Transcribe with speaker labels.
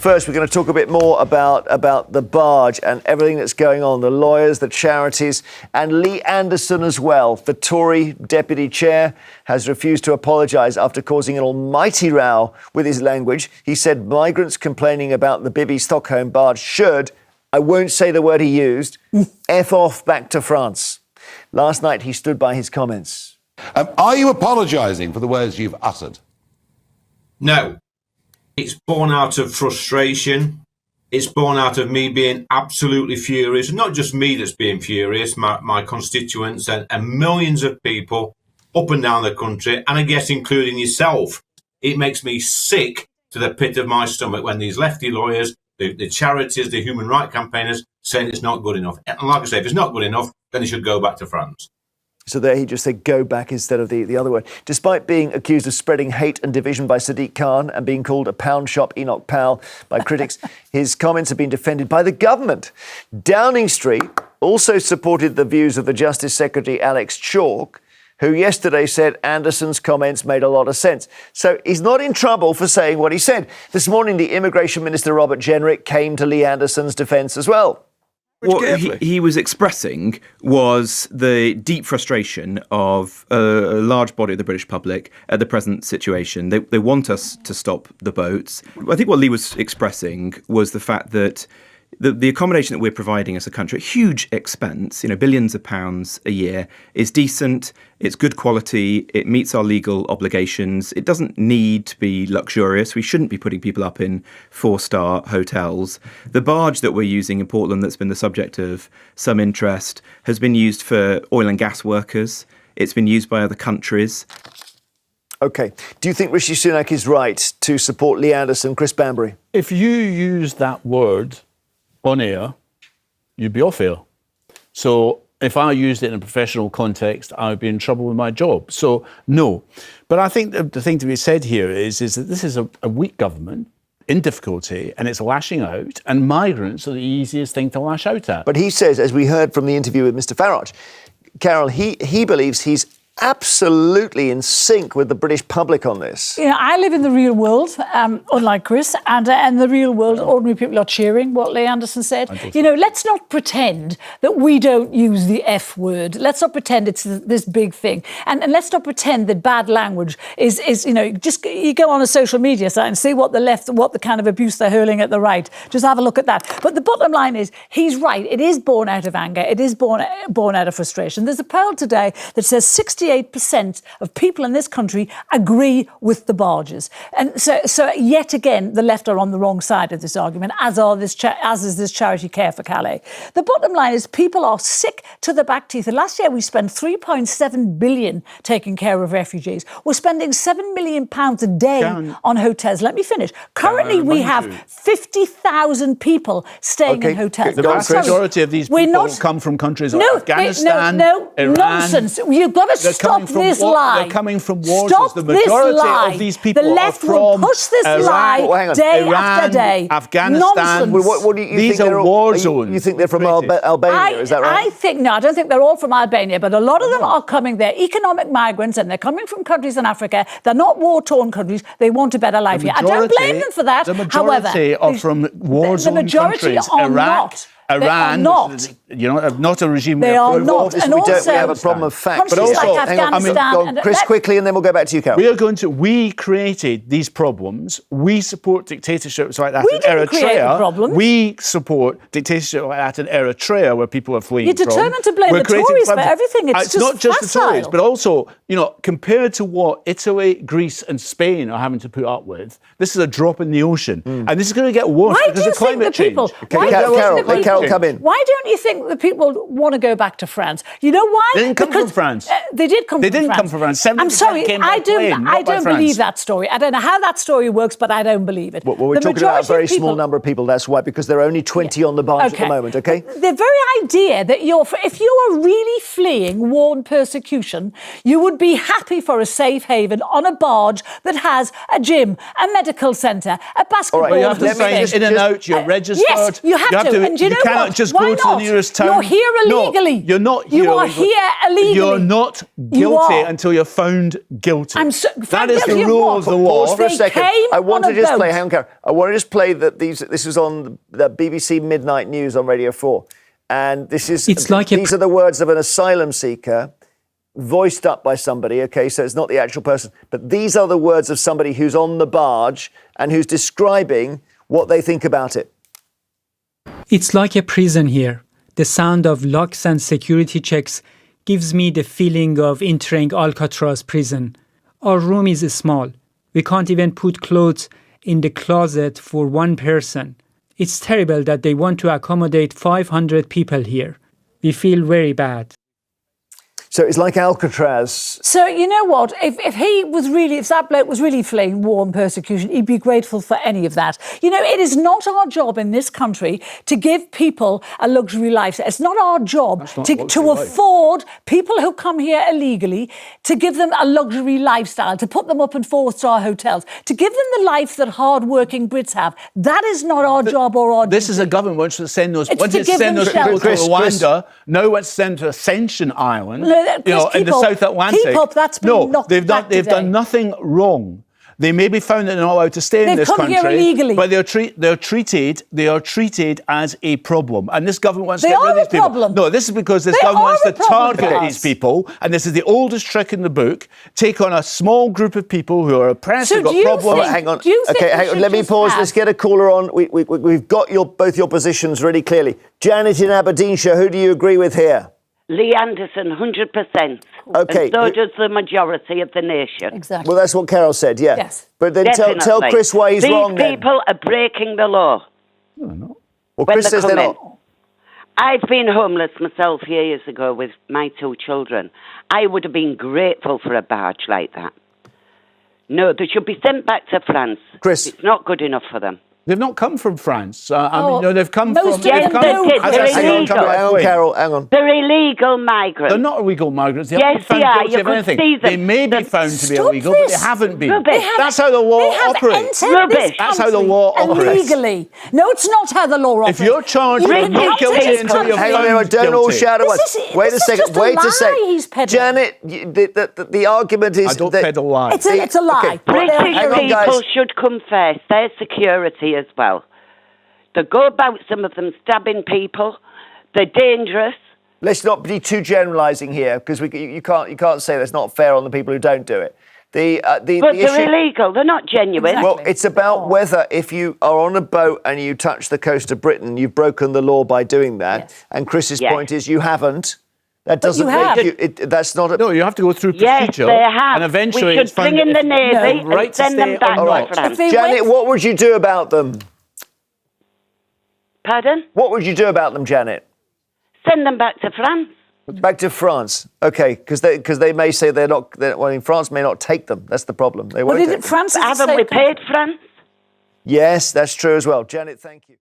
Speaker 1: first, we're going to talk a bit more about the barge and everything that's going on, the lawyers, the charities, and Lee Anderson as well. The Tory deputy chair has refused to apologise after causing an almighty row with his language. He said migrants complaining about the Bibby Stockholm barge should, I won't say the word he used, F off back to France. Last night, he stood by his comments.
Speaker 2: Are you apologising for the words you've uttered?
Speaker 3: No. It's born out of frustration. It's born out of me being absolutely furious. Not just me that's being furious, my constituents and millions of people up and down the country, and I guess including yourself. It makes me sick to the pit of my stomach when these lefty lawyers, the charities, the human rights campaigners, saying it's not good enough. And like I say, if it's not good enough, then it should go back to France.
Speaker 1: So there he just said go back instead of the other word. Despite being accused of spreading hate and division by Sadiq Khan and being called a pound shop Enoch Powell by critics, his comments have been defended by the government. Downing Street also supported the views of the Justice Secretary Alex Chalk, who yesterday said Anderson's comments made a lot of sense. So he's not in trouble for saying what he said. This morning, the Immigration Minister, Robert Jenrick, came to Lee Anderson's defence as well.
Speaker 4: What he was expressing was the deep frustration of a large body of the British public at the present situation. They want us to stop the boats. I think what Lee was expressing was the fact that the accommodation that we're providing as a country, at huge expense, billions of pounds a year, is decent, it's good quality, it meets our legal obligations, it doesn't need to be luxurious, we shouldn't be putting people up in 4-star hotels. The barge that we're using in Portland that's been the subject of some interest has been used for oil and gas workers, it's been used by other countries.
Speaker 1: OK. Do you think Rishi Sunak is right to support Lee Anderson, Chris Bambery?
Speaker 5: If you use that word on air, you'd be off air. So if I used it in a professional context, I would be in trouble with my job. So no. But I think the thing to be said here is that this is a weak government in difficulty and it's lashing out, and migrants are the easiest thing to lash out at.
Speaker 1: But he says, as we heard from the interview with Mr Farage, Carole, he believes he's absolutely in sync with the British public on this.
Speaker 6: I live in the real world, unlike Chris, and in the real world, ordinary people are cheering what Lee Anderson said. Let's not pretend that we don't use the F word. Let's not pretend it's this big thing. And let's not pretend that bad language is just you go on a social media site and see what the kind of abuse they're hurling at the right. Just have a look at that. But the bottom line is, he's right. It is born out of anger. It is born out of frustration. There's a poll today that says 68% of people in this country agree with the barges. And so yet again, the left are on the wrong side of this argument, as is this charity Care for Calais. The bottom line is people are sick to the back teeth. And last year, we spent £3.7 billion taking care of refugees. We're spending £7 million a day on hotels. Let me finish. Currently, we have 50,000 people staying in hotels.
Speaker 5: The vast majority of these people come from countries like Afghanistan, Iran.
Speaker 6: Nonsense. You've got to stop this lie.
Speaker 5: They're coming from wars.
Speaker 6: Stop
Speaker 5: the majority
Speaker 6: this lie.
Speaker 5: of these people
Speaker 6: the left
Speaker 5: are from
Speaker 6: will push this
Speaker 5: Iraq,
Speaker 6: lie day
Speaker 5: Iran,
Speaker 6: after day.
Speaker 5: Afghanistan.
Speaker 1: What do you
Speaker 5: these
Speaker 1: think
Speaker 5: are war zones.
Speaker 1: You think they're from Albania, is that right?
Speaker 6: I don't think they're all from Albania, but a lot of them are coming. They're economic migrants and they're coming from countries in Africa. They're not war-torn countries. They want a better life here. I don't blame them for that.
Speaker 5: The majority are from war zone countries. Iran,
Speaker 6: not
Speaker 5: a regime.
Speaker 6: They are not.
Speaker 1: And we have a problem of facts.
Speaker 6: But also, like Afghanistan,
Speaker 1: Chris, quickly, and then we'll go back to you, Carole.
Speaker 5: We created these problems. We support dictatorships like that in
Speaker 6: Eritrea. Create the problems.
Speaker 5: We support dictatorships like that in Eritrea, where people are fleeing.
Speaker 6: You're determined to blame the Tories for everything. It's
Speaker 5: not just the
Speaker 6: facile.
Speaker 5: Tories, but also, compared to what Italy, Greece, and Spain are having to put up with, this is a drop in the ocean, and this is going to get worse because of climate change.
Speaker 1: Carole, come in.
Speaker 6: Why don't you think the people want to go back to France? You know why?
Speaker 5: They didn't come from France.
Speaker 6: They did come from France.
Speaker 5: They didn't come from France.
Speaker 6: I'm sorry, I don't believe that story. I don't know how that story works, but I don't believe it.
Speaker 1: Well, we're talking about a very small number of people, that's why, because there are only 20 on the barge at the moment, OK?
Speaker 6: The very idea that if you are really fleeing war and persecution, you would be happy for a safe haven on a barge that has a gym, a medical centre, a basketball.
Speaker 5: All right, you have to sign in and out. You're registered.
Speaker 6: Yes, you have to. And you
Speaker 5: cannot just go to the nearest this town.
Speaker 6: You're here illegally.
Speaker 5: No, you're not here
Speaker 6: You are
Speaker 5: illegally.
Speaker 6: here illegally.
Speaker 5: You're not
Speaker 6: You
Speaker 5: guilty
Speaker 6: are.
Speaker 5: until you're found guilty.
Speaker 6: Found
Speaker 5: that is the
Speaker 6: guilty of
Speaker 5: rule
Speaker 6: what?
Speaker 5: of the law.
Speaker 1: Pause for a
Speaker 6: They
Speaker 1: second.
Speaker 6: came
Speaker 1: I want
Speaker 6: on
Speaker 1: to
Speaker 6: a
Speaker 1: just
Speaker 6: boat.
Speaker 1: play. Hang on, Carole. I want to just play that. This was on the BBC Midnight News on Radio 4, and this is.
Speaker 7: It's like
Speaker 1: these are the words of an asylum seeker, voiced up by somebody. Okay, so it's not the actual person, but these are the words of somebody who's on the barge and who's describing what they think about it.
Speaker 7: It's like a prison here. The sound of locks and security checks gives me the feeling of entering Alcatraz prison. Our room is small. We can't even put clothes in the closet for one person. It's terrible that they want to accommodate 500 people here. We feel very bad.
Speaker 1: So it's like Alcatraz.
Speaker 6: So you know what? If that bloke was really fleeing war and persecution, he'd be grateful for any of that. You know, it is not our job in this country to give people a luxury life. It's not our job to afford people who come here illegally, to give them a luxury lifestyle, to put them up in 4-star hotels, to give them the life that hard-working Brits have. That is not our job or our
Speaker 5: This
Speaker 6: duty.
Speaker 5: is a government wants to send those.
Speaker 6: It's
Speaker 5: Wants
Speaker 6: to
Speaker 5: to
Speaker 6: give
Speaker 5: send
Speaker 6: them
Speaker 5: those people to
Speaker 6: shelter.
Speaker 5: Rwanda. Now wants to send to Ascension Island.
Speaker 6: No,
Speaker 5: you know,
Speaker 6: Chris,
Speaker 5: in the
Speaker 6: keep up.
Speaker 5: South Atlantic.
Speaker 6: Keep up, that's been knocked
Speaker 5: they've done.
Speaker 6: back
Speaker 5: They've
Speaker 6: today.
Speaker 5: done nothing wrong. They may be found that they're not allowed to stay in
Speaker 6: They've
Speaker 5: this
Speaker 6: come here
Speaker 5: country,
Speaker 6: illegally.
Speaker 5: but they are treated as a problem. And this government wants to
Speaker 6: They
Speaker 5: get rid
Speaker 6: are
Speaker 5: of these
Speaker 6: a
Speaker 5: people.
Speaker 6: problem.
Speaker 5: No, this is because this
Speaker 6: They
Speaker 5: government
Speaker 6: are
Speaker 5: wants
Speaker 6: a
Speaker 5: to
Speaker 6: problem
Speaker 5: target
Speaker 6: for
Speaker 5: these
Speaker 6: us.
Speaker 5: people, and this is the oldest trick in the book. Take on a small group of people who are oppressed,
Speaker 6: So
Speaker 5: who've got
Speaker 6: do you
Speaker 5: problems.
Speaker 6: think-
Speaker 1: Hang on.
Speaker 6: Do you think
Speaker 1: Okay,
Speaker 6: we
Speaker 1: hang on.
Speaker 6: should
Speaker 1: Let me
Speaker 6: just
Speaker 1: pause.
Speaker 6: have-
Speaker 1: Let's get a caller on. We've got both your positions really clearly. Janet in Aberdeenshire, who do you agree with here?
Speaker 8: Lee Anderson, 100%.
Speaker 1: Okay.
Speaker 8: And so does the majority of the nation.
Speaker 6: Exactly.
Speaker 1: Well, that's what Carole said, yeah.
Speaker 6: Yes.
Speaker 1: But then tell
Speaker 8: Definitely.
Speaker 1: Chris why he's
Speaker 8: These
Speaker 1: wrong then.
Speaker 8: people are breaking the law.
Speaker 1: Well,
Speaker 8: when
Speaker 1: Chris
Speaker 8: they
Speaker 1: says they're
Speaker 8: come in.
Speaker 1: not.
Speaker 8: I've been homeless myself years ago with my 2 children. I would have been grateful for a barge like that. No, they should be sent back to France.
Speaker 1: Chris.
Speaker 8: It's not good enough for them.
Speaker 5: They've not come from France. I
Speaker 6: Oh,
Speaker 5: mean, no, they've come
Speaker 6: most
Speaker 5: from.
Speaker 6: of them
Speaker 5: They've come,
Speaker 6: do.
Speaker 5: as I
Speaker 8: They're
Speaker 5: say,
Speaker 8: illegal.
Speaker 5: come
Speaker 1: Hang on,
Speaker 5: right
Speaker 1: Carole, hang on.
Speaker 8: They're illegal migrants.
Speaker 5: They're not illegal migrants. They
Speaker 8: Yes,
Speaker 5: haven't been
Speaker 8: they
Speaker 5: found
Speaker 8: are.
Speaker 5: guilty
Speaker 8: You
Speaker 5: of
Speaker 8: could
Speaker 5: anything.
Speaker 8: see them.
Speaker 5: They may be
Speaker 8: They're-
Speaker 5: found to be
Speaker 6: Stop
Speaker 5: illegal, but they
Speaker 6: this.
Speaker 5: haven't been.
Speaker 8: Rubbish. They have-
Speaker 5: That's how the law
Speaker 6: They have
Speaker 5: operates.
Speaker 6: entered
Speaker 8: Rubbish.
Speaker 6: this
Speaker 5: That's how the
Speaker 6: country
Speaker 5: law operates.
Speaker 6: illegally. No, it's not how the law operates.
Speaker 5: If you're charged
Speaker 6: You
Speaker 5: with
Speaker 6: can
Speaker 5: not
Speaker 6: enter
Speaker 5: guilty
Speaker 6: this
Speaker 5: until you're
Speaker 6: country-
Speaker 1: Hang on,
Speaker 5: found
Speaker 1: don't all
Speaker 5: guilty.
Speaker 1: shout at once.
Speaker 6: This is-
Speaker 1: Wait a
Speaker 6: this is
Speaker 1: second.
Speaker 6: just a
Speaker 1: Wait a
Speaker 6: lie
Speaker 1: second.
Speaker 6: he's peddling.
Speaker 1: Janet, the argument is
Speaker 5: I don't
Speaker 1: that
Speaker 5: peddle lies.
Speaker 6: It's a lie.
Speaker 1: Okay.
Speaker 6: They're
Speaker 8: British
Speaker 1: Hang on,
Speaker 6: here.
Speaker 1: guys.
Speaker 8: people should come first. Their security as well. They go about, some of them, stabbing people. They're dangerous.
Speaker 1: let's not be too generalising here because you can't say that's not fair on the people who don't do it.
Speaker 8: But
Speaker 1: The
Speaker 8: they're
Speaker 1: issue,
Speaker 8: illegal. They're not genuine.
Speaker 6: Exactly.
Speaker 1: well, it's about whether if you are on a boat and you touch the coast of Britain, you've broken the law by doing that.
Speaker 6: Yes.
Speaker 1: And Chris's
Speaker 8: Yes.
Speaker 1: point is you haven't. That doesn't
Speaker 6: you have.
Speaker 1: make you. That's not a.
Speaker 5: No, you have to go through
Speaker 8: Yes,
Speaker 5: procedure.
Speaker 8: they have.
Speaker 5: And eventually
Speaker 8: We should
Speaker 5: it's found
Speaker 8: bring in
Speaker 5: that
Speaker 8: the
Speaker 5: if you
Speaker 8: Navy
Speaker 5: have the right
Speaker 8: and
Speaker 5: to
Speaker 8: send them
Speaker 5: stay
Speaker 8: back
Speaker 5: or
Speaker 8: to
Speaker 5: not.
Speaker 8: France.
Speaker 6: If they
Speaker 1: Janet,
Speaker 6: went-
Speaker 1: what would you do about them?
Speaker 8: Pardon?
Speaker 1: What would you do about them, Janet?
Speaker 8: Send them back to France.
Speaker 1: Back to France, okay? Because they may say they're not. Well, in France may not take them. That's the problem. They won't.
Speaker 6: But
Speaker 1: take them.
Speaker 6: France is a
Speaker 8: Haven't
Speaker 6: safe
Speaker 8: we
Speaker 6: country.
Speaker 8: paid France?
Speaker 1: Yes, that's true as well. Janet, thank you.